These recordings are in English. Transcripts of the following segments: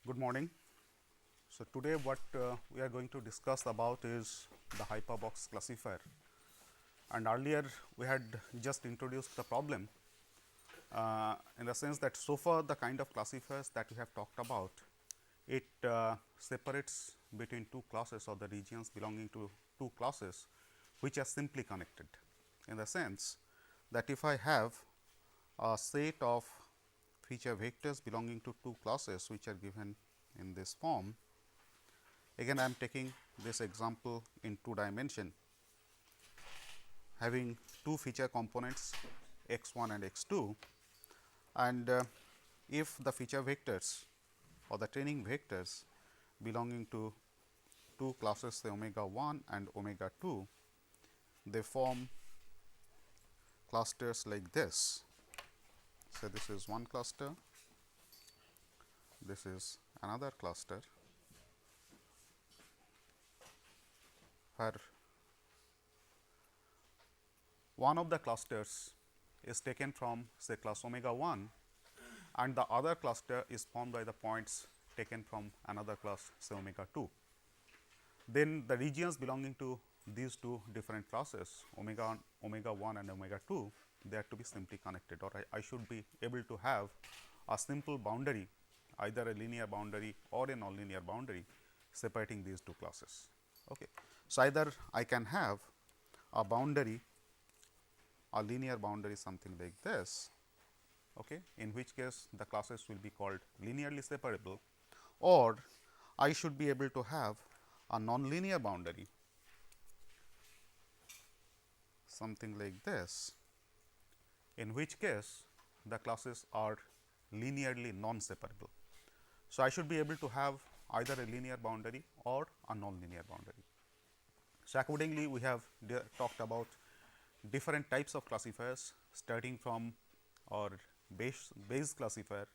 Good morning. So, today what we are going to discuss about is the Hyperbox classifier, and earlier we had just introduced the problem in the sense that so far the kind of classifiers that we have talked about, it separates between two classes or the regions belonging to two classes which are simply connected, in the sense that if I have a set of feature vectors belonging to two classes which are given in this form. Again, I am taking this example in 2 dimension, having two feature components x 1 and x 2, and if the feature vectors or the training vectors belonging to two classes, say omega 1 and omega 2, they form clusters like this. So, this is one cluster, this is another cluster, where one of the clusters is taken from say class omega 1 and the other cluster is formed by the points taken from another class, say omega 2. Then the regions belonging to these two different classes omega 1 and omega 2, they are to be simply connected, or I should be able to have a simple boundary, either a linear boundary or a nonlinear boundary separating these two classes. Okay. So, either I can have a boundary, a linear boundary something like this, okay, in which case the classes will be called linearly separable, or I should be able to have a nonlinear boundary something like this, in which case the classes are linearly non-separable. So, I should be able to have either a linear boundary or a non-linear boundary. So, accordingly we have talked about different types of classifiers, starting from our Bayes classifier,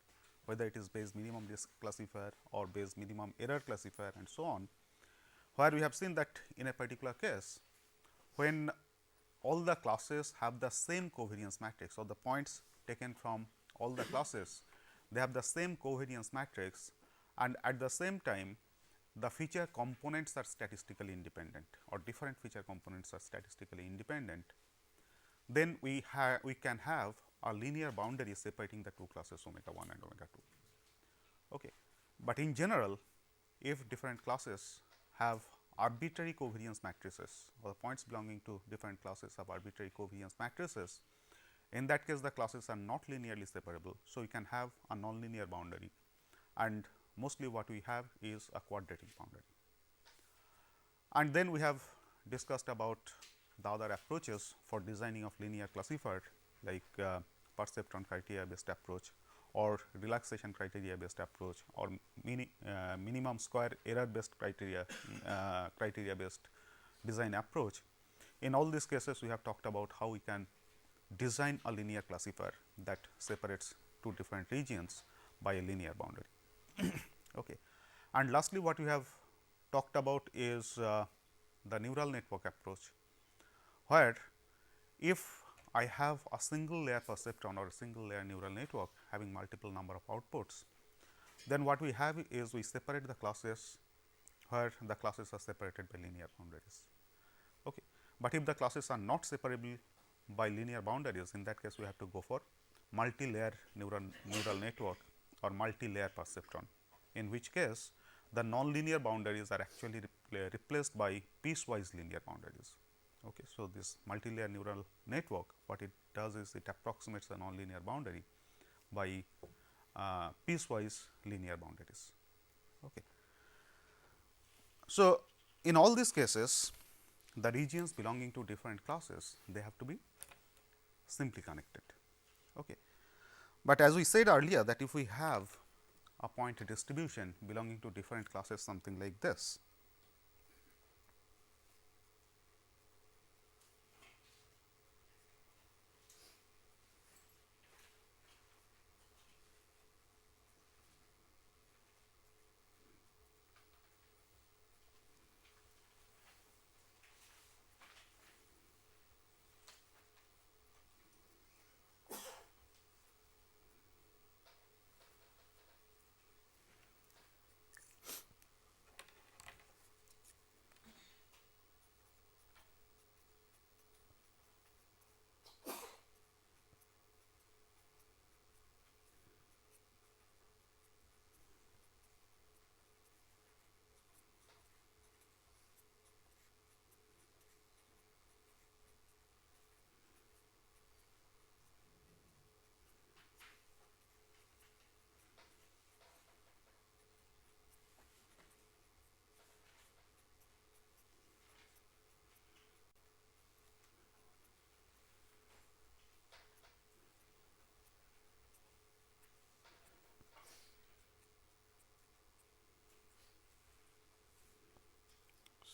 whether it is Bayes minimum risk classifier or Bayes minimum error classifier and so on, where we have seen that in a particular case, when all the classes have the same covariance matrix, or the points taken from all the classes, they have the same covariance matrix, and at the same time the feature components are statistically independent, or different feature components are statistically independent, then we can have a linear boundary separating the two classes omega 1 and omega 2. Okay. But in general, if different classes have arbitrary covariance matrices, or the points belonging to different classes have arbitrary covariance matrices, in that case the classes are not linearly separable. So, we can have a nonlinear boundary, and mostly what we have is a quadratic boundary. And then we have discussed about the other approaches for designing of linear classifier, like perceptron criteria based approach, or relaxation criteria based approach, or minimum square error based criteria based design approach. In all these cases, we have talked about how we can design a linear classifier that separates two different regions by a linear boundary. Okay. And lastly, what we have talked about is the neural network approach, where if I have a single layer perceptron or a single layer neural network having multiple number of outputs, then what we have is we separate the classes where the classes are separated by linear boundaries. Okay. But if the classes are not separable by linear boundaries, in that case we have to go for multi-layer neural network or multi-layer perceptron, in which case the non-linear boundaries are actually replaced by piecewise linear boundaries. Okay. So, this multi-layer neural network, what it does is it approximates the non-linear boundary by piecewise linear boundaries. Okay. So, in all these cases, the regions belonging to different classes, they have to be simply connected. Okay. But as we said earlier, that if we have a point distribution belonging to different classes something like this,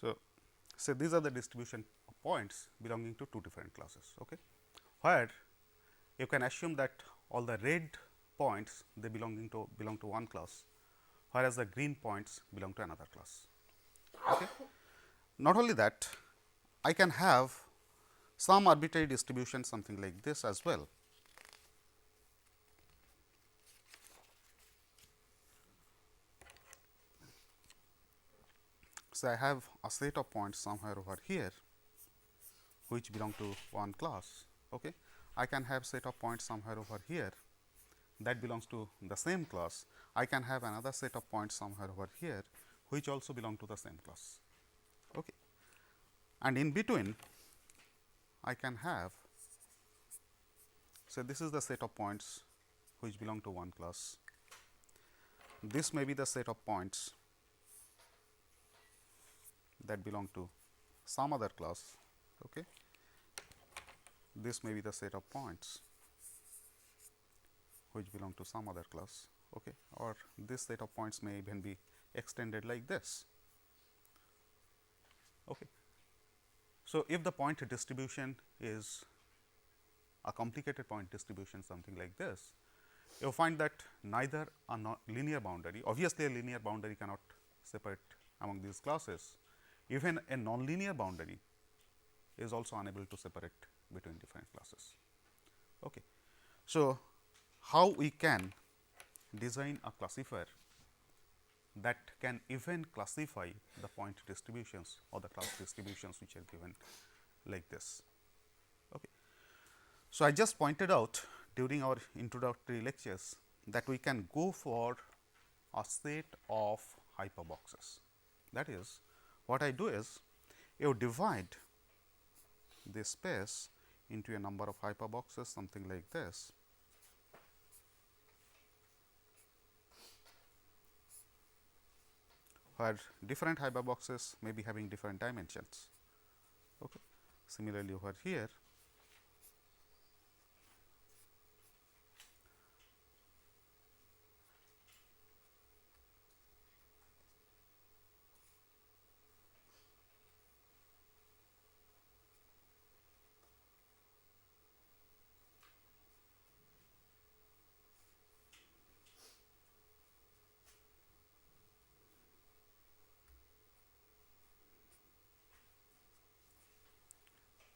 So, say these are the distribution of points belonging to two different classes, okay, where you can assume that all the red points they belong to one class, whereas the green points belong to another class. Okay. Not only that, I can have some arbitrary distribution something like this as well. So, I have a set of points somewhere over here which belong to one class. Okay. I can have set of points somewhere over here that belongs to the same class. I can have another set of points somewhere over here which also belong to the same class. Okay. And in between I can have, so this is the set of points which belong to one class. This may be the set of points that belong to some other class. Okay. This may be the set of points which belong to some other class, okay, or this set of points may even be extended like this. Okay. So, if the point distribution is a complicated point distribution something like this, you find that neither a linear boundary, obviously a linear boundary cannot separate among these classes, even a nonlinear boundary is also unable to separate between different classes. Okay. So, how we can design a classifier that can even classify the point distributions or the class distributions which are given like this. Okay. So, I just pointed out during our introductory lectures that we can go for a set of hyperboxes. That is, what I do is you divide this space into a number of hyperboxes something like this. Where different hyperboxes may be having different dimensions. Okay. Similarly, over here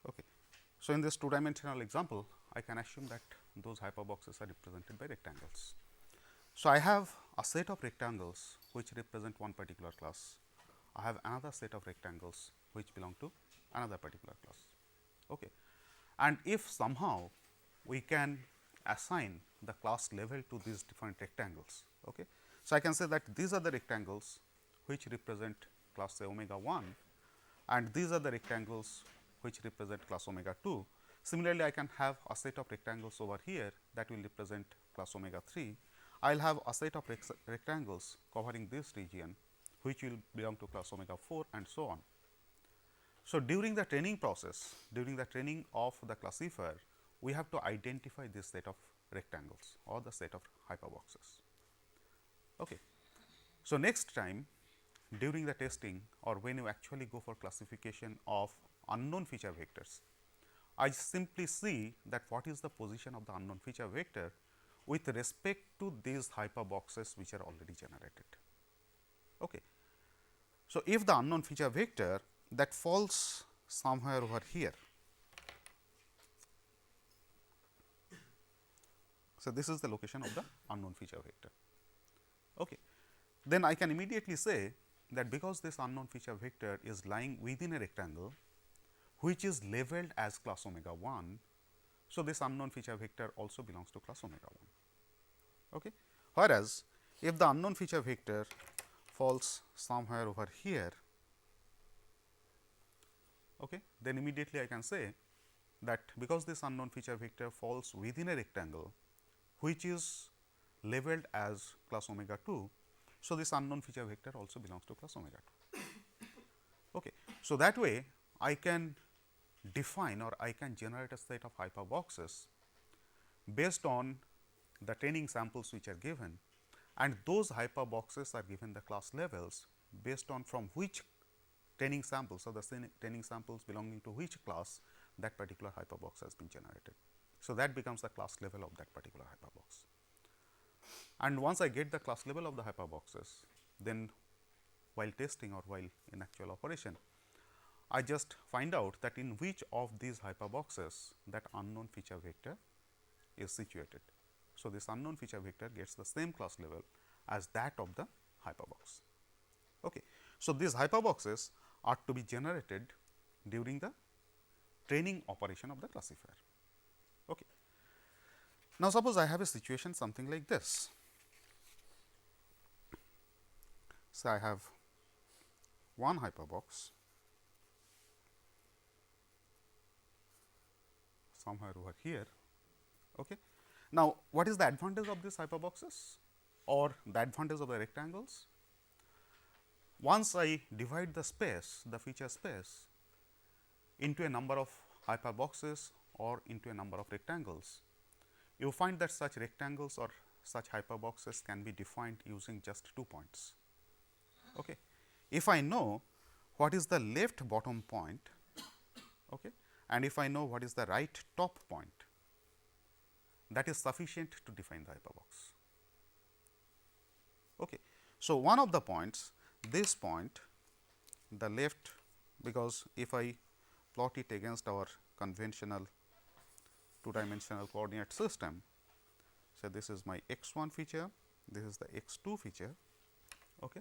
okay. So, in this two dimensional example, I can assume that those hyperboxes are represented by rectangles. So, I have a set of rectangles which represent one particular class. I have another set of rectangles which belong to another particular class. Okay. And if somehow we can assign the class level to these different rectangles. Okay. So, I can say that these are the rectangles which represent class say omega 1 and these are the rectangles which represent class omega 2. Similarly, I can have a set of rectangles over here that will represent class omega 3. I will have a set of rectangles covering this region which will belong to class omega 4 and so on. So, during the training process, during the training of the classifier, we have to identify this set of rectangles or the set of hyperboxes. Okay. So, next time during the testing or when you actually go for classification of unknown feature vectors, I simply see that what is the position of the unknown feature vector with respect to these hyperboxes which are already generated. Okay. So, if the unknown feature vector that falls somewhere over here. So, this is the location of the unknown feature vector. Okay. Then I can immediately say that because this unknown feature vector is lying within a rectangle which is labeled as class omega 1. So, this unknown feature vector also belongs to class omega 1. Okay. Whereas, if the unknown feature vector falls somewhere over here, okay, then immediately I can say that because this unknown feature vector falls within a rectangle which is labeled as class omega 2. So, this unknown feature vector also belongs to class omega 2. Okay. So, that way I can define or I can generate a set of hyperboxes based on the training samples which are given, and those hyperboxes are given the class levels based on from which training samples, or the training samples belonging to which class that particular hyperbox has been generated. So, that becomes the class level of that particular hyperbox. And once I get the class level of the hyperboxes, then while testing or while in actual operation, I just find out that in which of these hyperboxes that unknown feature vector is situated. So, this unknown feature vector gets the same class level as that of the hyperbox. Okay. So, these hyperboxes are to be generated during the training operation of the classifier. Okay. Now, suppose I have a situation something like this. So, I have one hyperbox somewhere over here. Okay. Now, what is the advantage of these hyperboxes or the advantage of the rectangles? Once I divide the space, the feature space, into a number of hyperboxes or into a number of rectangles, you find that such rectangles or such hyperboxes can be defined using just 2 points. Okay. If I know what is the left bottom point, okay, and if I know what is the right top point, that is sufficient to define the hyperbox. Okay. So, one of the points, this point, the left, because if I plot it against our conventional 2-dimensional coordinate system, so this is my x1 feature, this is the x2 feature. Okay.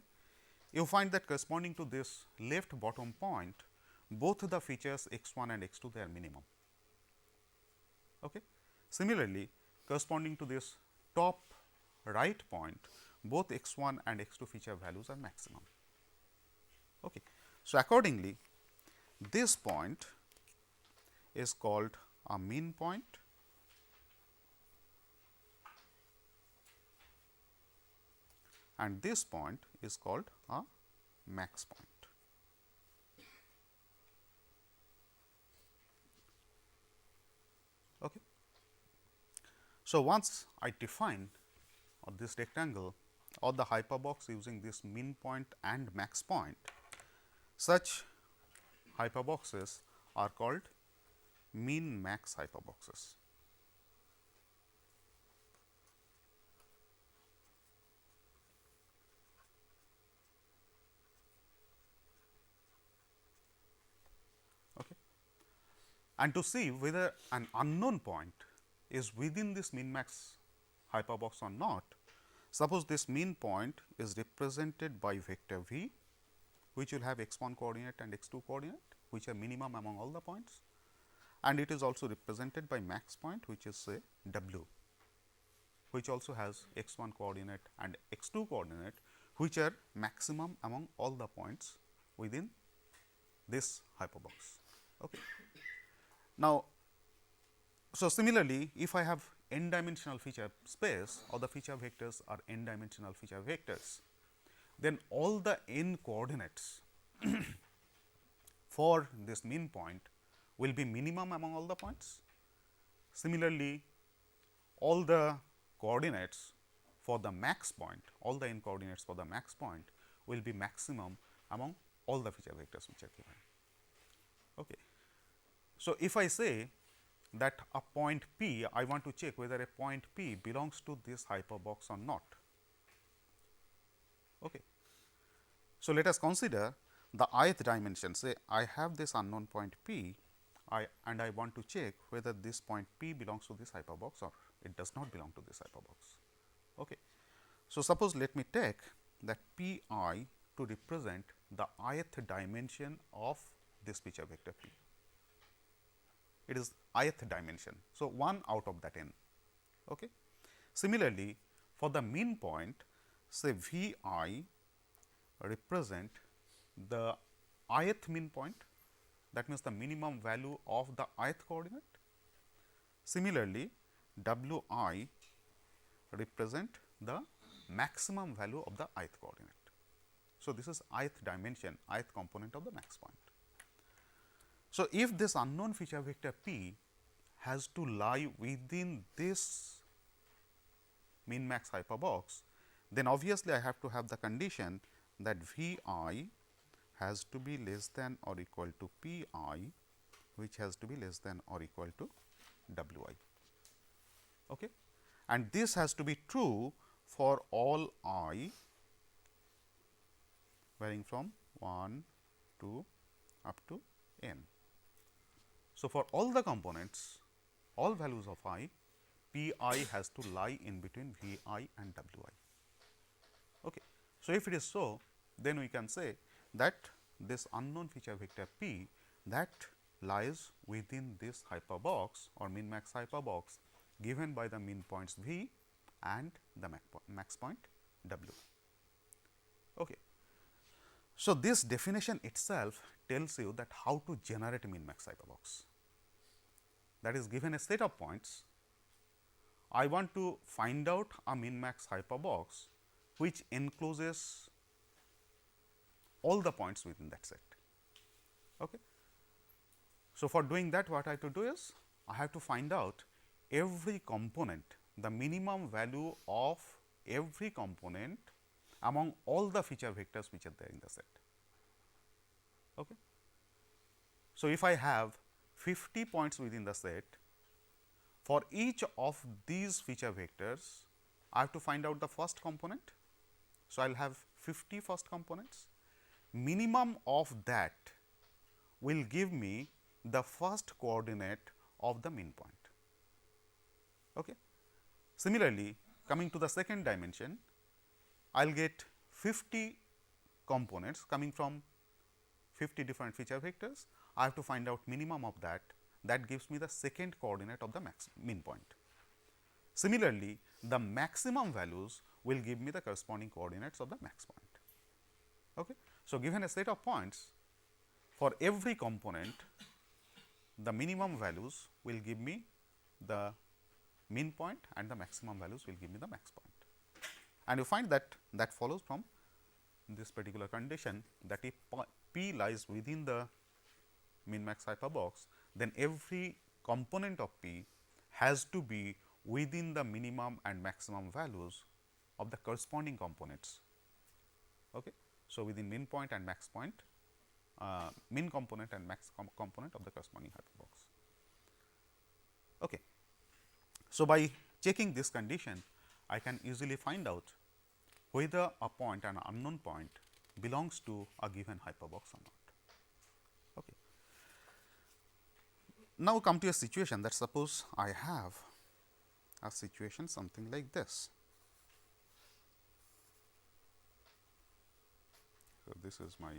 You find that corresponding to this left bottom point, both the features x1 and x2, they are minimum. Okay. Similarly, corresponding to this top right point, both x1 and x2 feature values are maximum. Okay. So, accordingly, this point is called a mean point, and this point is called a max point. Okay. So, once I define this rectangle or the hyperbox using this mean point and max point, such hyperboxes are called mean max hyperboxes. Okay. And to see whether an unknown point is within this min max hyperbox or not, suppose this mean point is represented by vector v, which will have x1 coordinate and x2 coordinate, which are minimum among all the points, and it is also represented by max point, which is say w, which also has x1 coordinate and x2 coordinate, which are maximum among all the points within this hyperbox. Okay. Now, so similarly, if I have n dimensional feature space or the feature vectors are n dimensional feature vectors, then all the n coordinates for this mean point will be minimum among all the points. Similarly, all the coordinates for the max point, all the n coordinates for the max point will be maximum among all the feature vectors which are given. Okay. So, if I say that a point P, I want to check whether a point P belongs to this hyperbox or not. Okay. So, let us consider the ith dimension. Say I have this unknown point P, and I want to check whether this point P belongs to this hyperbox or it does not belong to this hyperbox. Okay. So, suppose let me take that P I to represent the ith dimension of this feature vector P. It is ith dimension. So, 1 out of that n. Okay. Similarly, for the mean point, say V I represent the ith mean point, that means the minimum value of the ith coordinate. Similarly, W I represent the maximum value of the ith coordinate. So, this is ith dimension, ith component of the max point. So, if this unknown feature vector P has to lie within this min max hyperbox, then obviously I have to have the condition that V I has to be less than or equal to P I, which has to be less than or equal to W I. Okay. And this has to be true for all I varying from 1, 2 up to n. So, for all the components, all values of I, P I has to lie in between V I and W I. Okay. So, if it is so, then we can say that this unknown feature vector P that lies within this hyperbox or min max hyperbox given by the min points V and the max point W. Okay. So, this definition itself tells you that how to generate a min max hyperbox. That is, given a set of points, I want to find out a min max hyperbox which encloses all the points within that set. Okay. So, for doing that, what I have to do is I have to find out every component, the minimum value of every component among all the feature vectors which are there in the set. Okay. So, if I have 50 points within the set, for each of these feature vectors, I have to find out the first component. So, I will have 50 first components. Minimum of that will give me the first coordinate of the min point. Okay. Similarly, coming to the second dimension, I will get 50 components coming from 50 different feature vectors. I have to find out minimum of that. That gives me the second coordinate of the min point. Similarly, the maximum values will give me the corresponding coordinates of the max point. Okay. So, given a set of points, for every component, the minimum values will give me the min point and the maximum values will give me the max point. And you find that that follows from this particular condition, that if P lies within the min max hyperbox, then every component of P has to be within the minimum and maximum values of the corresponding components. Okay. So, within min point and max point, min component and max component of the corresponding hyperbox. Okay. So, by checking this condition, I can easily find out whether a point, an unknown point, belongs to a given hyperbox or not. Okay. Now, come to a situation that suppose I have a situation something like this. So, this is my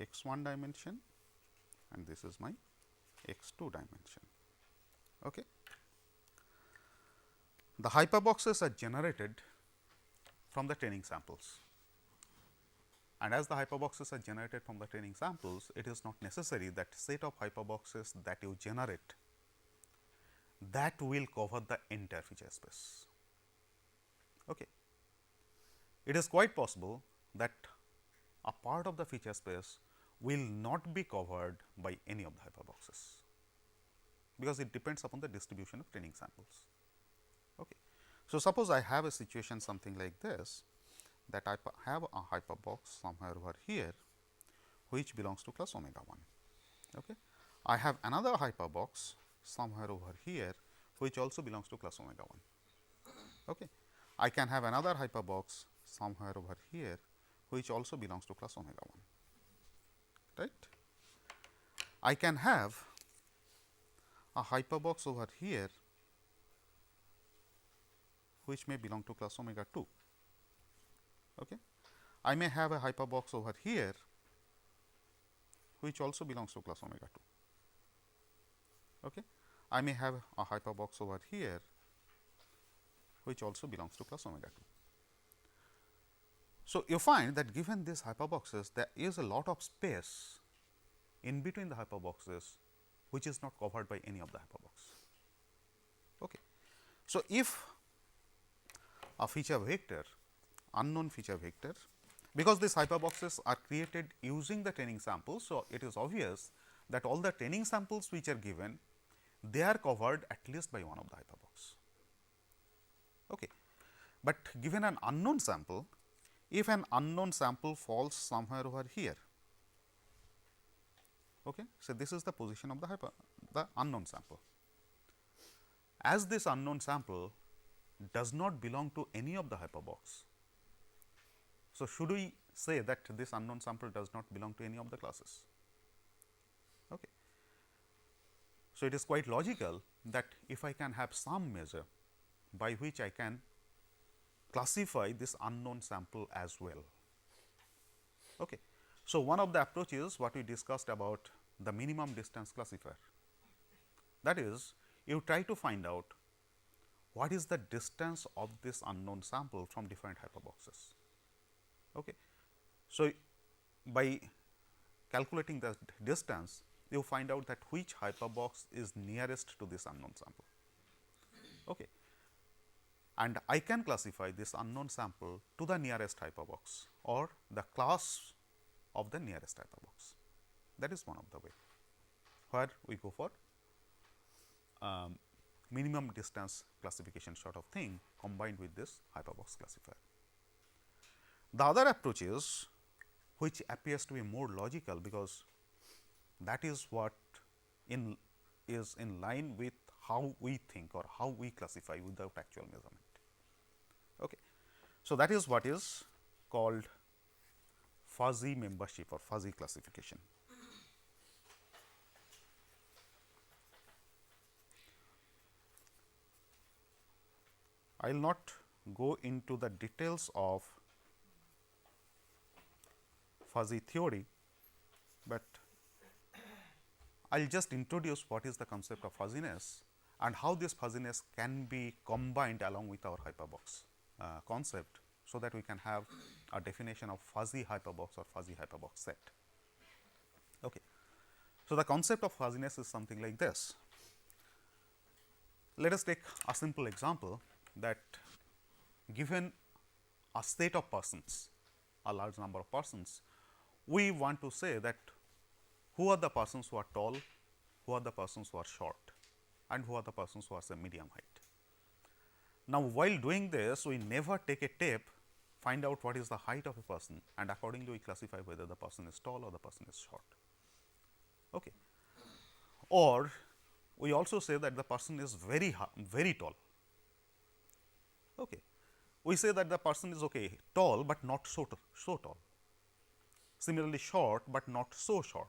x 1 dimension and this is my x 2 dimension. Okay. The hyperboxes are generated from the training samples, and as the hyperboxes are generated from the training samples, it is not necessary that set of hyperboxes that you generate that will cover the entire feature space. Okay. It is quite possible that a part of the feature space will not be covered by any of the hyperboxes, because it depends upon the distribution of training samples. Okay. So, suppose I have a situation something like this, that I have a hyperbox somewhere over here which belongs to class omega 1. Okay. I have another hyperbox somewhere over here which also belongs to class omega 1. Okay. I can have another hyperbox somewhere over here which also belongs to class omega 1, right. I can have a hyperbox over here which may belong to class omega 2. Okay. I may have a hyperbox over here which also belongs to class omega 2. Okay. I may have a hyperbox over here which also belongs to class omega 2. So, you find that given these hyperboxes, there is a lot of space in between the hyperboxes which is not covered by any of the hyperbox. Okay. So, if a feature vector, unknown feature vector, because these hyperboxes are created using the training samples. So, it is obvious that all the training samples which are given, they are covered at least by one of the hyperbox. Okay. But given an unknown sample, if an unknown sample falls somewhere over here, Okay. So, this is the position of the unknown sample. As this unknown sample does not belong to any of the hyperbox. So, should we say that this unknown sample does not belong to any of the classes? Okay. So, it is quite logical that if I can have some measure by which I can classify this unknown sample as well. Okay. So, one of the approaches what we discussed about the minimum distance classifier, that is you try to find out what is the distance of this unknown sample from different hyperboxes. Okay. So, by calculating the distance, you find out that which hyperbox is nearest to this unknown sample. Okay. And I can classify this unknown sample to the nearest hyperbox or the class of the nearest hyperbox. That is one of the way where we go for minimum distance classification sort of thing combined with this hyperbox classifier. The other approach is which appears to be more logical, because that is what is in line with how we think or how we classify without actual measurement. Okay. So, that is what is called fuzzy membership or fuzzy classification. I will not go into the details of fuzzy theory, but I will just introduce what is the concept of fuzziness and how this fuzziness can be combined along with our hyperbox concept, so that we can have a definition of fuzzy hyperbox or fuzzy hyperbox set. Okay. So, the concept of fuzziness is something like this. Let us take a simple example, that given a set of persons, a large number of persons, we want to say that who are the persons who are tall, who are the persons who are short, and who are the persons who are say medium height. Now, while doing this, we never take a tape, find out what is the height of a person, and accordingly we classify whether the person is tall or the person is short. Okay. Or we also say that the person is very tall. Okay. We say that the person is tall, but not so tall. Similarly, short, but not so short.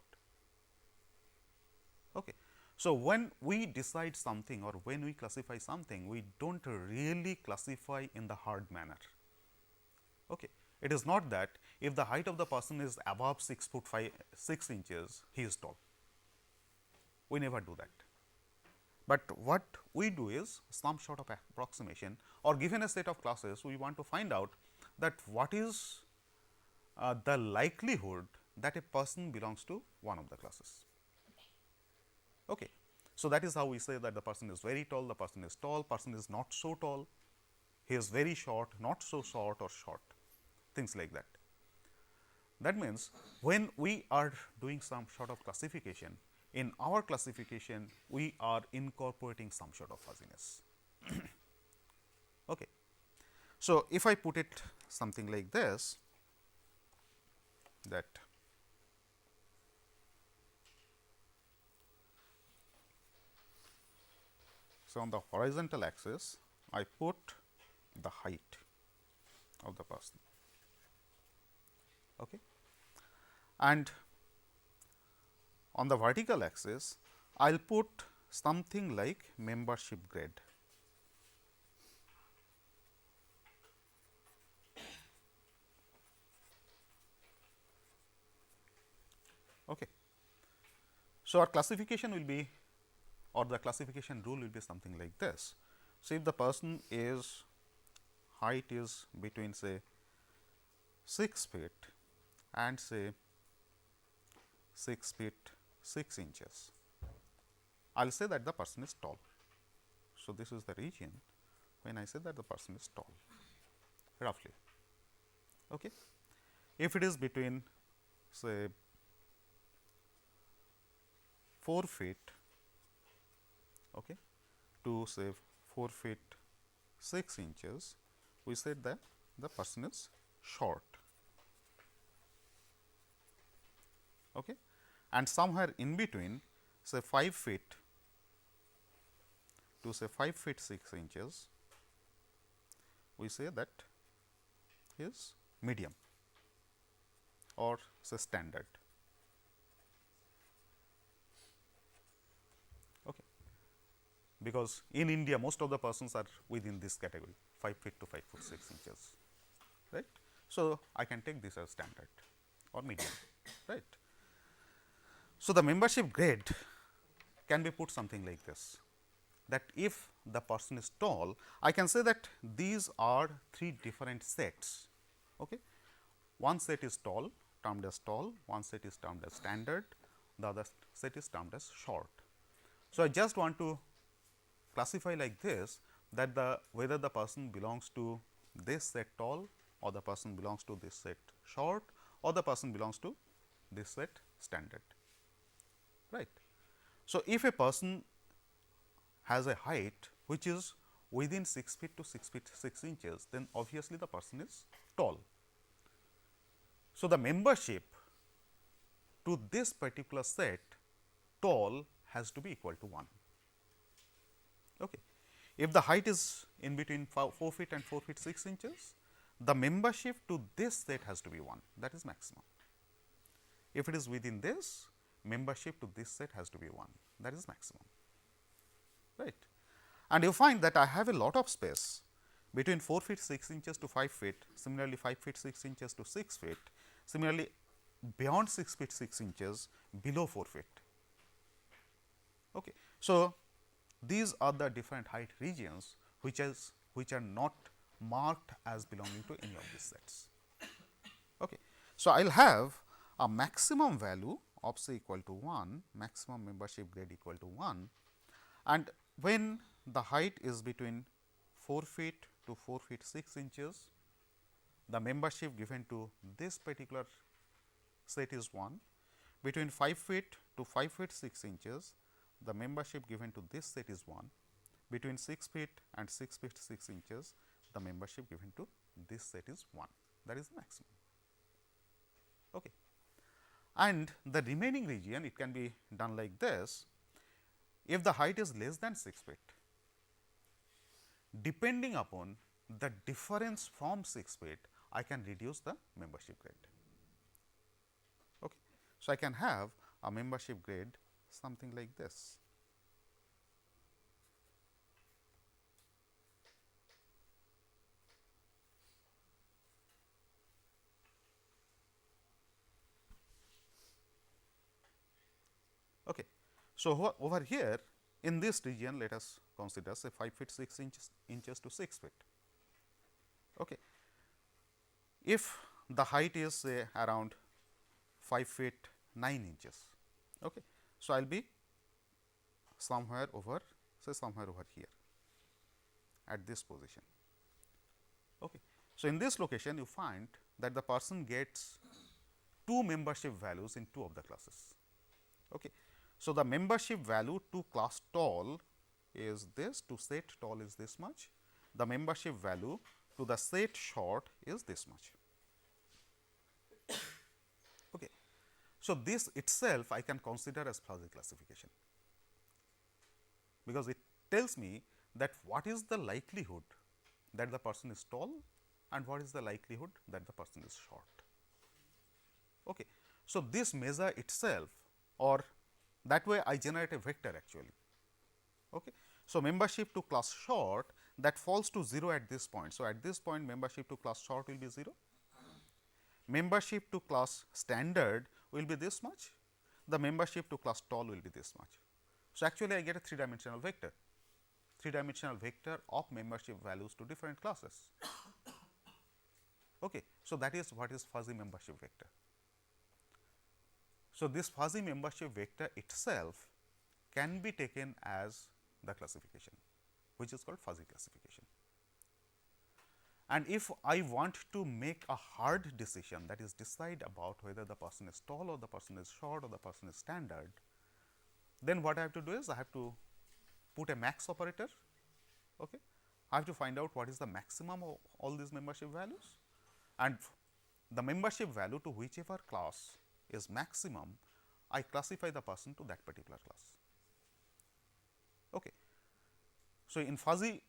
Okay. So, when we decide something or when we classify something, we do not really classify in the hard manner. Okay. It is not that if the height of the person is above 6 inches, he is tall. We never do that. But what we do is some sort of approximation, or given a set of classes, we want to find out that what is the likelihood that a person belongs to one of the classes. Okay. So, that is how we say that the person is very tall, the person is tall, person is not so tall, he is very short, not so short or short, things like that. That means, when we are doing some sort of classification, in our classification we are incorporating some sort of fuzziness. Okay. So, if I put it something like this, that so on the horizontal axis I put the height of the person, okay, and on the vertical axis I will put something like membership grade. Okay. So, our classification will be, or the classification rule will be something like this. So, if the person is height is between say 6 feet and say 6 feet 6 inches, I will say that the person is tall. So, this is the region when I say that the person is tall roughly. Okay. If it is between say 4 feet to say 4 feet 6 inches, we said that the person is short. Okay. and somewhere in between say 5 feet to say 5 feet 6 inches, we say that is medium or say standard. Okay. Because in India most of the persons are within this category 5 feet to 5 foot 6 inches, right. So, I can take this as standard or medium, right. So, the membership grade can be put something like this, that if the person is tall, I can say that these are 3 different sets. Okay. One set is tall, termed as tall, one set is termed as standard, the other set is termed as short. So, I just want to classify like this, that the whether the person belongs to this set tall or the person belongs to this set short or the person belongs to this set standard, right. So, if a person has a height which is within 6 feet to 6 feet 6 inches, then obviously the person is tall. So, the membership to this particular set tall has to be equal to 1. Okay. If the height is in between 4 feet and 4 feet 6 inches, the membership to this set has to be 1, that is maximum. If it is within this, membership to this set has to be 1, that is maximum, right. And you find that I have a lot of space between 4 feet 6 inches to 5 feet, similarly 5 feet 6 inches to 6 feet, similarly beyond 6 feet 6 inches, below 4 feet. Okay. So, these are the different height regions which are not marked as belonging to any of these sets. Okay. So, I will have a maximum value of say equal to 1, maximum membership grade equal to 1, and when the height is between 4 feet to 4 feet 6 inches, the membership given to this particular set is 1. Between 5 feet to 5 feet 6 inches, the membership given to this set is 1. Between 6 feet and 6 feet 6 inches, the membership given to this set is 1, that is the maximum. Okay. And the remaining region, it can be done like this. If the height is less than 6 feet, depending upon the difference from 6 feet, I can reduce the membership grade. Okay. So, I can have a membership grade something like this. Okay. So, over here in this region, let us consider say 5 feet 6 inches to 6 feet. Okay. If the height is say around 5 feet 9 inches. Okay. So, I will be somewhere over here at this position. Okay. So, in this location you find that the person gets 2 membership values in 2 of the classes. Okay. So, the membership value to class tall is this, to set tall is this much, the membership value to the set short is this much. Okay. So, this itself I can consider as fuzzy classification, because it tells me that what is the likelihood that the person is tall and what is the likelihood that the person is short. Okay. So, this measure itself, or that way I generate a vector actually. Okay. So, membership to class short, that falls to 0 at this point. So, at this point membership to class short will be 0, membership to class standard will be this much, the membership to class tall will be this much. So, actually I get a 3-dimensional vector, 3-dimensional vector of membership values to different classes. Okay. So, that is what is fuzzy membership vector. So, this fuzzy membership vector itself can be taken as the classification, which is called fuzzy classification. And if I want to make a hard decision, that is decide about whether the person is tall or the person is short or the person is standard, then what I have to do is I have to put a max operator. Okay. I have to find out what is the maximum of all these membership values, and the membership value to whichever class is maximum, I classify the person to that particular class. Okay. So, in fuzzy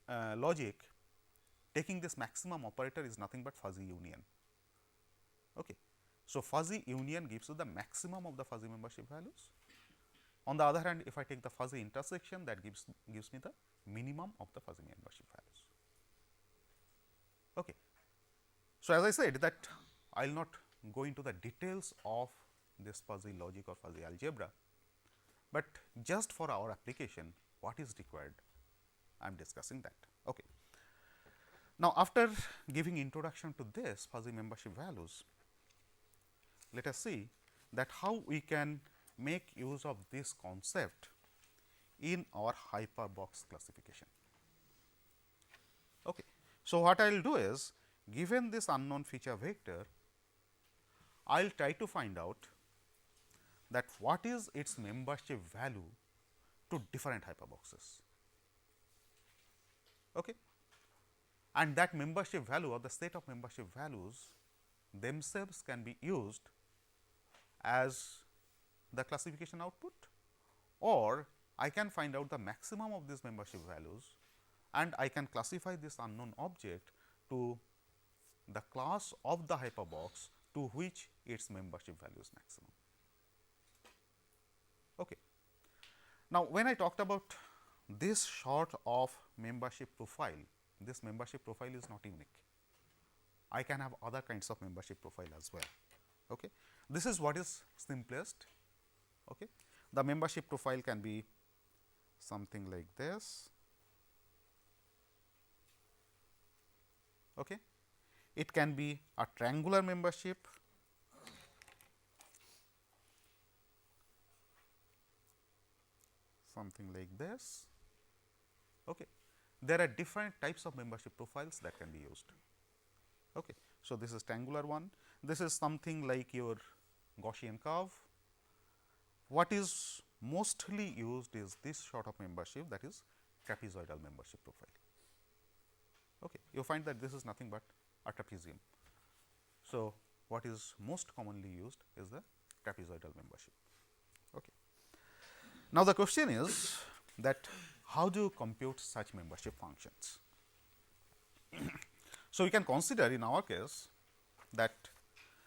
logic, taking this maximum operator is nothing but fuzzy union. Okay. So, fuzzy union gives you the maximum of the fuzzy membership values. On the other hand, if I take the fuzzy intersection, that gives me the minimum of the fuzzy membership values. Okay. So, as I said that I will not go into the details of this fuzzy logic or fuzzy algebra, but just for our application what is required, I am discussing that. Okay. Now, after giving introduction to this fuzzy membership values, let us see that how we can make use of this concept in our hyperbox classification. Okay. So, what I will do is, given this unknown feature vector, I will try to find out that what is its membership value to different hyperboxes. Okay. And that membership value or the set of membership values themselves can be used as the classification output, or I can find out the maximum of these membership values and I can classify this unknown object to the class of the hyperbox to which its membership value is maximum. Okay. Now, when I talked about this sort of membership profile, this membership profile is not unique. I can have other kinds of membership profile as well. Okay. This is what is simplest. Okay. The membership profile can be something like this. Okay. It can be a triangular membership, something like this. Okay. There are different types of membership profiles that can be used. Okay. So, this is triangular one, this is something like your Gaussian curve. What is mostly used is this sort of membership, that is trapezoidal membership profile. Okay. You find that this is nothing but a trapezium. So, what is most commonly used is the trapezoidal membership. Okay. Now, the question is that how do you compute such membership functions? So, we can consider in our case that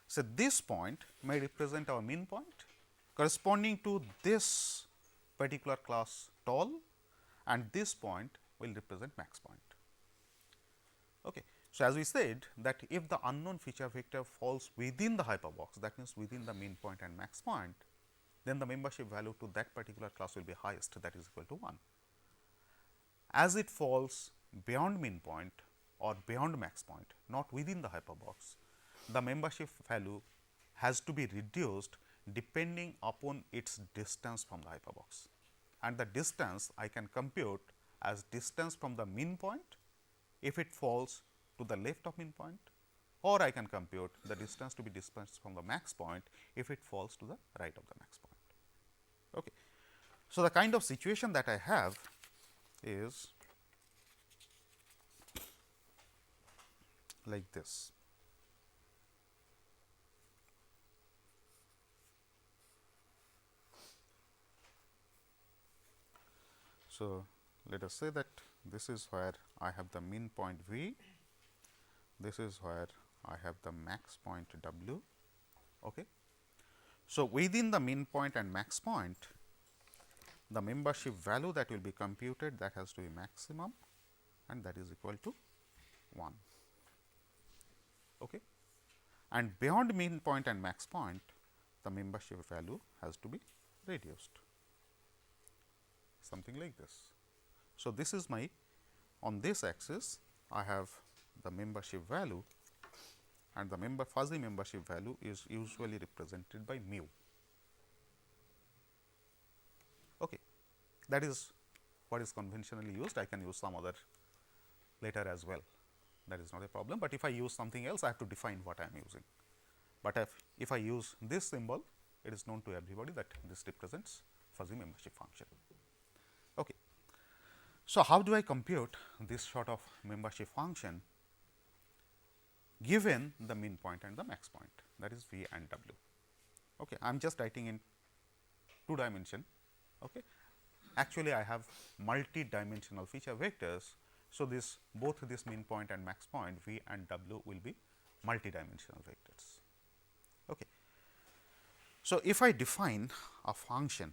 say this point may represent our mean point corresponding to this particular class tall, and this point will represent max point. Okay. So, as we said that if the unknown feature vector falls within the hyperbox, that means within the mean point and max point, then the membership value to that particular class will be highest, that is equal to 1. As it falls beyond mean point or beyond max point, not within the hyperbox, the membership value has to be reduced depending upon its distance from the hyperbox, and the distance I can compute as distance from the mean point if it falls to the left of mean point, or I can compute the distance to be dispensed from the max point if it falls to the right of the max point. Okay. So, the kind of situation that I have is like this. So, let us say that this is where I have the mean point V, this is where I have the max point W. Okay. So, within the mean point and max point, the membership value that will be computed, that has to be maximum, and that is equal to 1. Okay. And beyond mean point and max point, the membership value has to be reduced, something like this. So, this is my, on this axis I have the membership value, and the fuzzy membership value is usually represented by mu. Okay. That is what is conventionally used. I can use some other later as well, that is not a problem, but if I use something else I have to define what I am using. But if I use this symbol, it is known to everybody that this represents fuzzy membership function. Okay. So, how do I compute this sort of membership function given the mean point and the max point, that is V and W? Okay. I am just writing in 2 dimension. Okay. Actually, I have multi-dimensional feature vectors. So, this both this mean point and max point v and w will be multi-dimensional vectors. Okay. So, if I define a function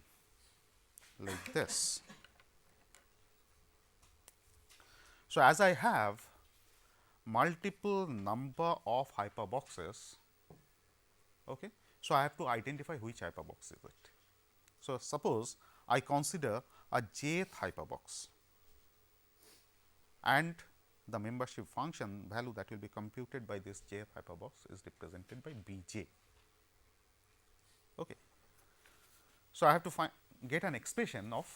like this, so as I have multiple number of hyperboxes, okay, so I have to identify which hyperbox is it. So, suppose I consider a jth hyperbox and the membership function value that will be computed by this jth hyperbox is represented by b j. Okay. So, I have to get an expression of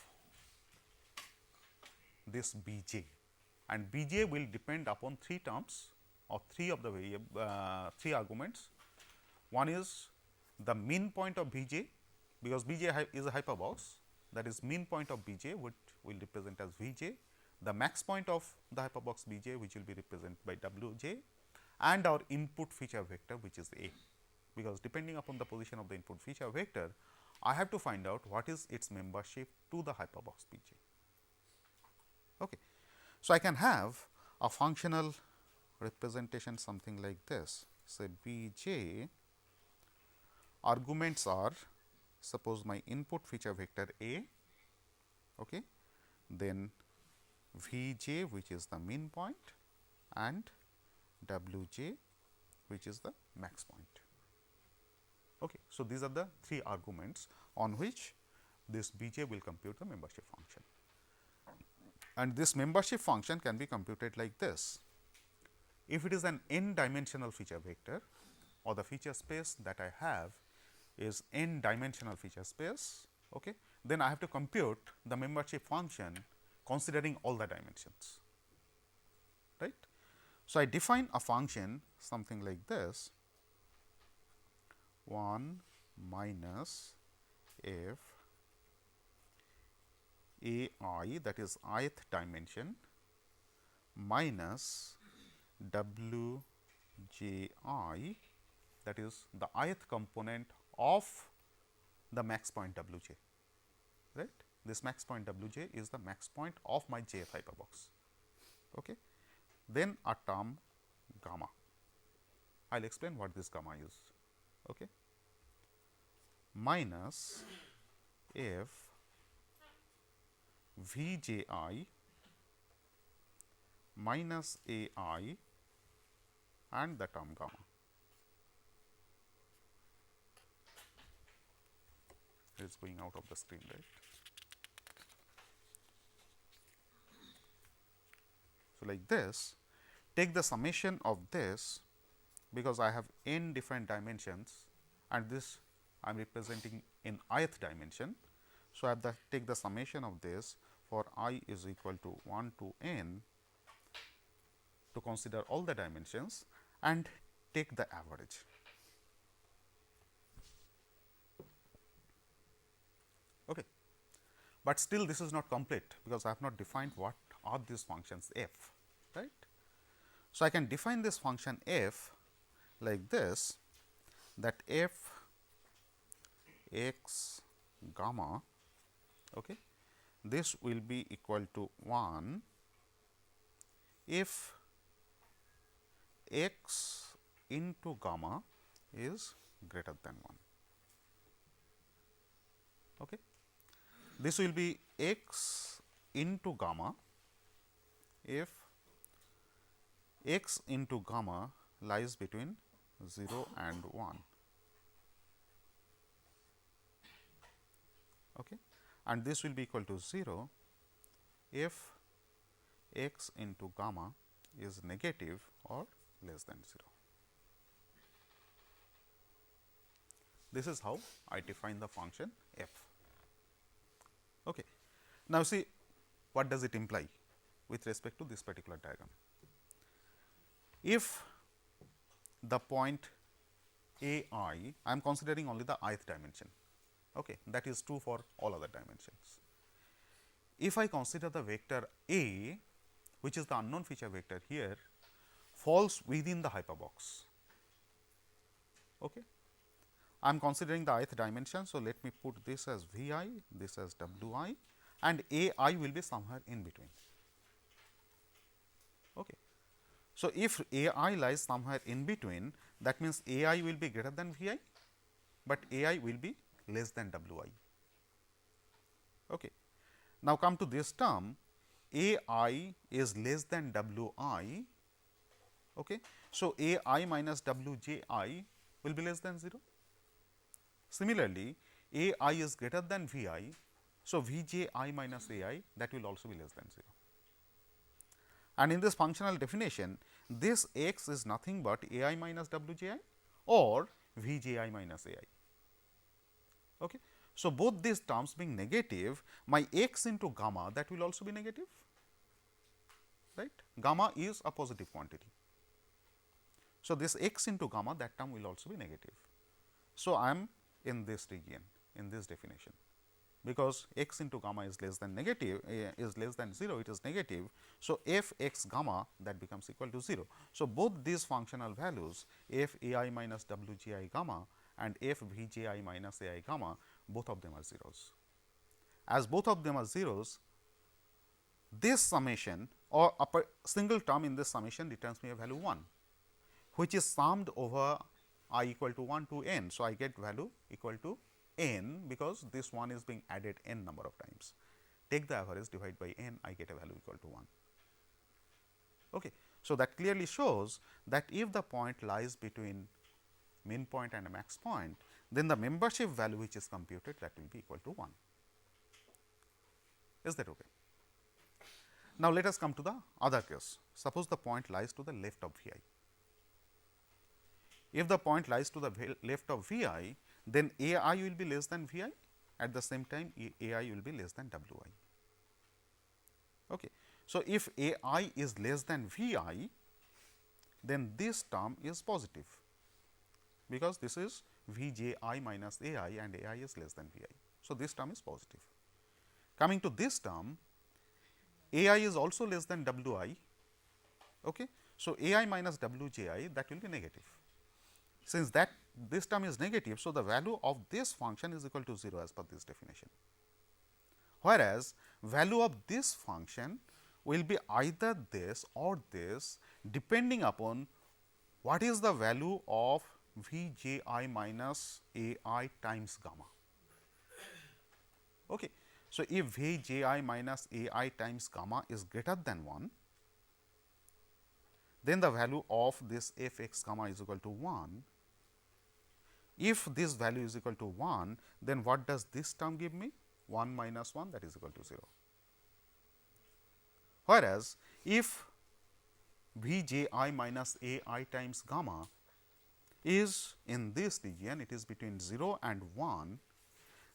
this b j, and b j will depend upon 3 terms or 3 of the variable 3 arguments. One is the mean point of b j, because b j is a hyperbox, that is mean point of b j which will represent as v j, the max point of the hyperbox b j which will be represented by w j, and our input feature vector which is a, because depending upon the position of the input feature vector, I have to find out what is its membership to the hyperbox b j. Okay. So, I can have a functional representation something like this, say b j arguments are, suppose my input feature vector a, okay, then v j which is the mean point and w j which is the max point. Okay. So, these are the 3 arguments on which this b j will compute the membership function, and this membership function can be computed like this. If it is an n dimensional feature vector, or the feature space that I have is n dimensional feature space, okay, then I have to compute the membership function considering all the dimensions, right. So, I define a function something like this, 1 minus f a I, that is ith dimension, minus w j I, that is the ith component of the max point w j, right. This max point w j is the max point of my jth hyperbox. Okay. Then a term gamma, I will explain what this gamma is, okay, minus f v j I minus a I and the term gamma. It is going out of the screen, right. So, like this, take the summation of this, because I have n different dimensions and this I am representing in ith dimension. So, I have take the summation of this for I is equal to 1 to n to consider all the dimensions and take the average. Okay. But still this is not complete, because I have not defined what are these functions f, right. So, I can define this function f like this, that f x gamma, okay, this will be equal to 1 if x into gamma is greater than 1. Okay. This will be x into gamma if x into gamma lies between 0 and 1. Okay. And this will be equal to 0 if x into gamma is negative or less than 0. This is how I define the function f. Okay. Now, see what does it imply with respect to this particular diagram. If the point a I am considering only the ith dimension, okay, that is true for all other dimensions. If I consider the vector a, which is the unknown feature vector here, falls within the hyperbox, okay, I am considering the ith dimension. So, let me put this as V I, this as W I, and A I will be somewhere in between. Okay. So, if A I lies somewhere in between, that means A I will be greater than V I, but A I will be less than W I. Okay. Now, come to this term, A I is less than W I. Okay. So, A I minus W j I will be less than 0. Similarly, A I is greater than V I. So, V j I minus A I, that will also be less than 0. And in this functional definition, this x is nothing but A I minus W j I or V j I minus A I. Okay. So, both these terms being negative, my x into gamma, that will also be negative, right. Gamma is a positive quantity. So, this x into gamma, that term will also be negative. So, I am in this region, in this definition, because x into gamma is less than negative, is less than 0, it is negative. So, f x gamma, that becomes equal to 0. So, both these functional values f a I minus w j I gamma and f v j I minus a I gamma, both of them are zeros. As both of them are zeros, this summation or a single term in this summation returns me a value 1, which is summed over I equal to 1 to n. So, I get value equal to n, because this 1 is being added n number of times. Take the average, divide by n, I get a value equal to 1. Okay. So, that clearly shows that if the point lies between min point and a max point, then the membership value which is computed, that will be equal to 1. Is that okay? Now, let us come to the other case. Suppose the point lies to the left of V I. If the point lies to the left of V I, then A I will be less than V I, at the same time A I will be less than W I. Okay. So, if A I is less than V I, then this term is positive, because this is V j I minus A I and A I is less than V I. So, this term is positive. Coming to this term, A I is also less than W I. Okay. So, A I minus W j I, that will be negative. Since that this term is negative, so the value of this function is equal to 0 as per this definition. Whereas, value of this function will be either this or this, depending upon what is the value of V j I minus A I times gamma. Okay. So, if V j I minus A I times gamma is greater than 1, then the value of this f x gamma is equal to 1. If this value is equal to 1, then what does this term give me? 1 minus 1, that is equal to 0. Whereas, if V j I minus A I times gamma is in this region, it is between 0 and 1,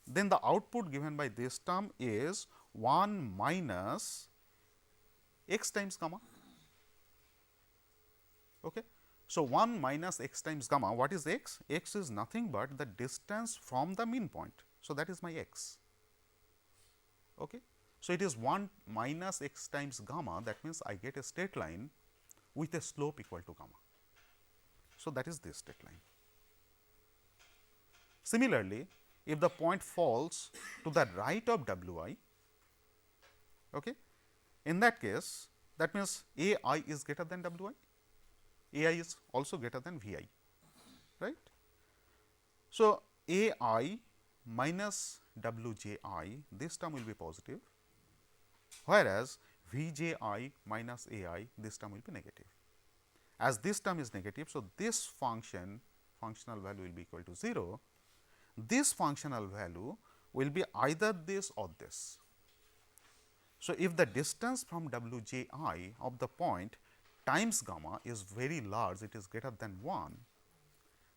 then the output given by this term is 1 minus x times gamma. Okay. So, 1 minus x times gamma, what is x? X is nothing but the distance from the mean point. So, that is my x. Okay. So, it is 1 minus x times gamma, that means I get a straight line with a slope equal to gamma. So, that is this straight line. Similarly, if the point falls to the right of W I, okay, in that case, that means A I is greater than W I. A I is also greater than V I, right. So, A I minus W j I, this term will be positive, whereas V j I minus A I, this term will be negative. As this term is negative, so this functional value will be equal to 0. This functional value will be either this or this. So, if the distance from W j I of the point times gamma is very large, it is greater than 1,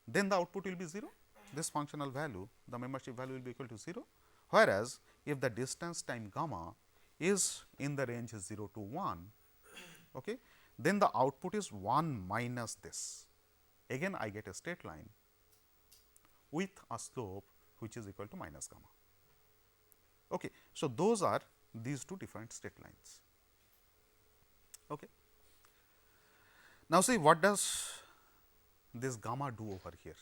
then the output will be 0. This functional value, the membership value will be equal to 0. Whereas, if the distance time gamma is in the range 0 to 1, okay, then the output is 1 minus this. Again, I get a straight line with a slope which is equal to minus gamma. Okay. So, those are these two different straight lines. Okay. Now, see what does this gamma do over here?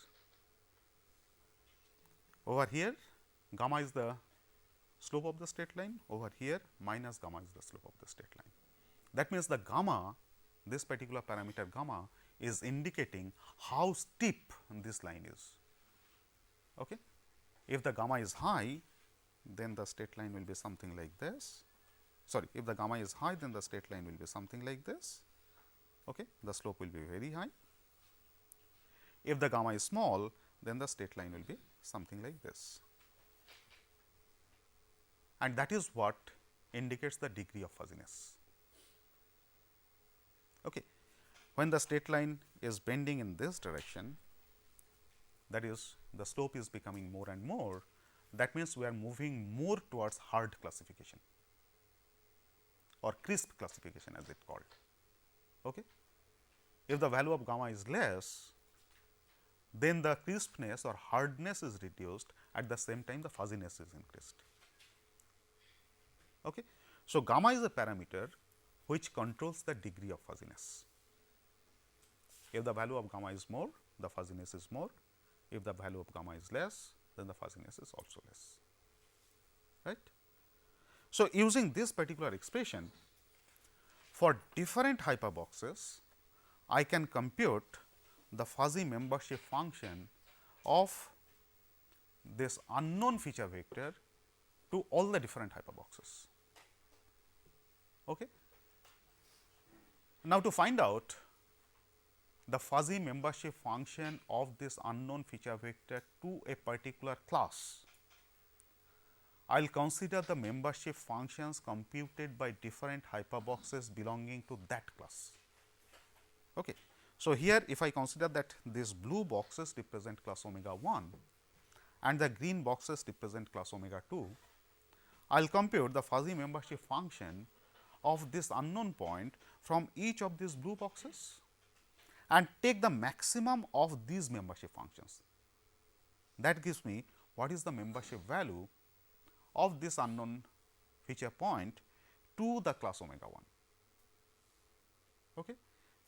Over here gamma is the slope of the straight line, over here minus gamma is the slope of the straight line. That means, the gamma, this particular parameter gamma is indicating how steep this line is. Okay. If the gamma is high, then the straight line will be something like this. Sorry, if the gamma is high, then the straight line will be something like this. Okay. The slope will be very high. If the gamma is small, then the straight line will be something like this. And that is what indicates the degree of fuzziness. Okay. When the straight line is bending in this direction, that is, the slope is becoming more and more, that means we are moving more towards hard classification or crisp classification as it called. Okay. If the value of gamma is less, then the crispness or hardness is reduced, at the same time the fuzziness is increased. Okay. So, gamma is a parameter which controls the degree of fuzziness. If the value of gamma is more, the fuzziness is more. If the value of gamma is less, then the fuzziness is also less, right. So, using this particular expression for different hyperboxes, I can compute the fuzzy membership function of this unknown feature vector to all the different hyperboxes. Okay. Now, to find out the fuzzy membership function of this unknown feature vector to a particular class, I will consider the membership functions computed by different hyperboxes belonging to that class. Okay. So, here if I consider that these blue boxes represent class omega 1 and the green boxes represent class omega 2, I will compute the fuzzy membership function of this unknown point from each of these blue boxes and take the maximum of these membership functions. That gives me what is the membership value of this unknown feature point to the class omega 1. Okay.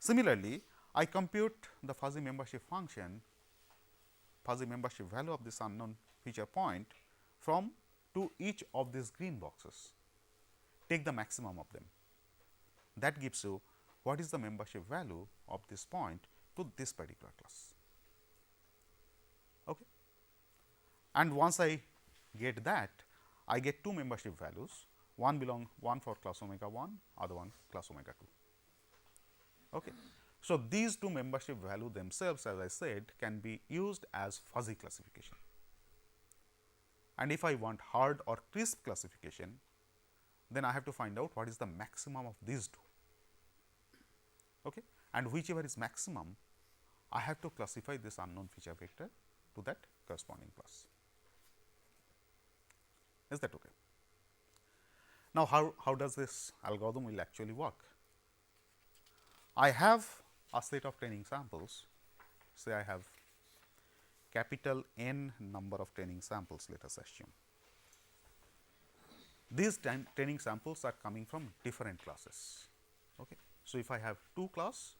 Similarly, I compute the fuzzy membership function, fuzzy membership value of this unknown feature point from to each of these green boxes, take the maximum of them. That gives you what is the membership value of this point to this particular class. Okay. And once I get that, I get two membership values, one for class omega 1, other one class omega 2. Okay. So, these two membership value themselves, as I said, can be used as fuzzy classification. And if I want hard or crisp classification, then I have to find out what is the maximum of these two. Okay. And whichever is maximum, I have to classify this unknown feature vector to that corresponding class. Is that okay? Now, how does this algorithm will actually work? I have a set of training samples. Say I have capital N number of training samples, let us assume. These training samples are coming from different classes. Okay. So, if I have two class,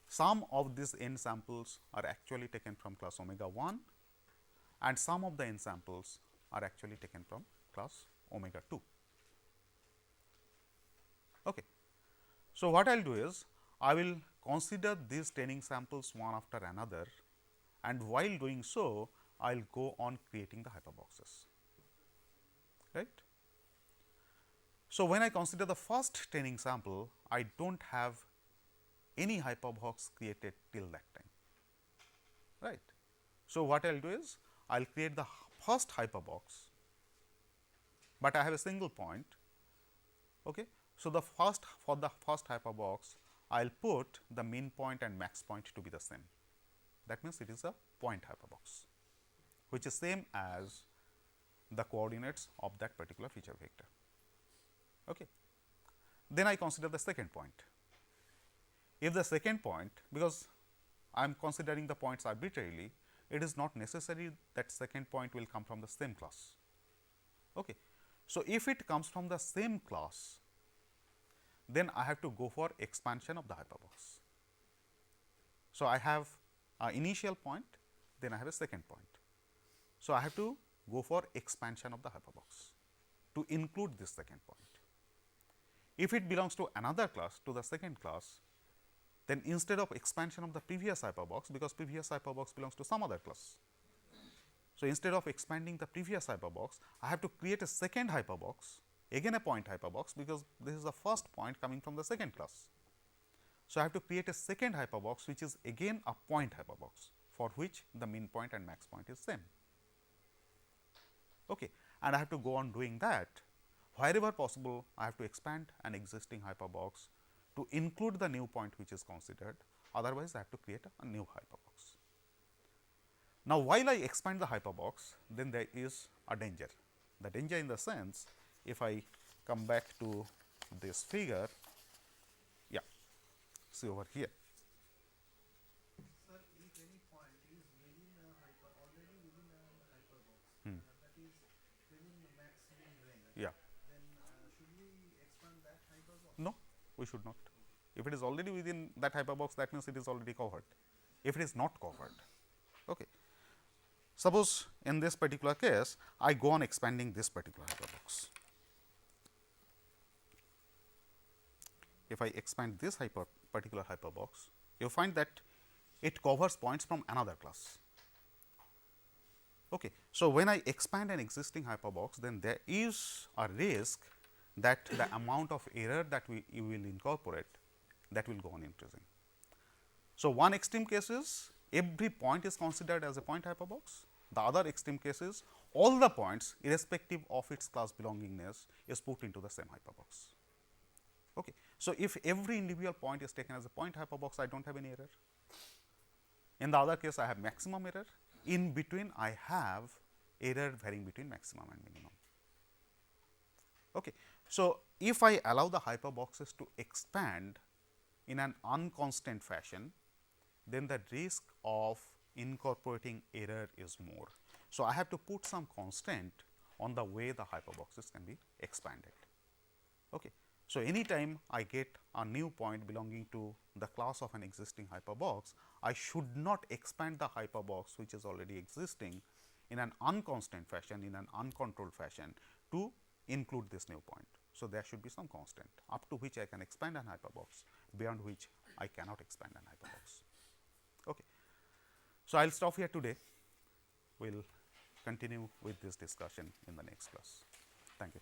some of these N samples are actually taken from class omega 1 and some of the N samples are actually taken from class omega 2. Okay. So, what I will do is, I will consider these training samples one after another, and while doing so, I will go on creating the hyperboxes, right. So, when I consider the first training sample, I do not have any hyperbox created till that time, right. So, what I will do is, I will create the first hyperbox, but I have a single point. Okay. So, the first for the first hyperbox, I will put the min point and max point to be the same. That means, it is a point hyperbox, which is same as the coordinates of that particular feature vector. Okay. Then I consider the second point. If the second point, because I am considering the points arbitrarily, it is not necessary that second point will come from the same class. Okay. So, if it comes from the same class, then I have to go for expansion of the hyperbox. So, I have an initial point, then I have a second point. So, I have to go for expansion of the hyperbox to include this second point. If it belongs to another class, to the second class, then instead of expansion of the previous hyperbox, because previous hyperbox belongs to some other class. So, instead of expanding the previous hyperbox, I have to create a second hyperbox, again a point hyperbox, because this is the first point coming from the second class. So, I have to create a second hyperbox, which is again a point hyperbox, for which the min point and max point is same. Okay. And I have to go on doing that. Wherever possible, I have to expand an existing hyperbox to include the new point which is considered, otherwise I have to create a new hyperbox. Now, while I expand the hyperbox, then there is a danger. The danger in the sense, if I come back to this figure, yeah, see over here. Sir, if any point is within a already within a hyperbox, that is within the maximum range, Yeah. then should we expand that hyperbox? No, we should not. If it is already within that hyperbox, that means it is already covered. If it is not covered, okay. Suppose in this particular case, I go on expanding this particular hyperbox. If I expand this particular hyperbox, you find that it covers points from another class. Okay. So, when I expand an existing hyperbox, then there is a risk that the amount of error that you will incorporate, that will go on increasing. So, one extreme case is every point is considered as a point hyperbox. The other extreme case is all the points, irrespective of its class belongingness, is put into the same hyperbox. Okay. So, if every individual point is taken as a point hyperbox, I do not have any error. In the other case, I have maximum error. In between, I have error varying between maximum and minimum. Okay. So, if I allow the hyperboxes to expand in an unconstant fashion, then the risk of incorporating error is more. So, I have to put some constant on the way the hyperboxes can be expanded. Okay. So, anytime I get a new point belonging to the class of an existing hyperbox, I should not expand the hyperbox which is already existing in an unconstant fashion, in an uncontrolled fashion, to include this new point. So, there should be some constant up to which I can expand an hyperbox, beyond which I cannot expand an hyperbox. Okay. So, I will stop here today. We will continue with this discussion in the next class. Thank you.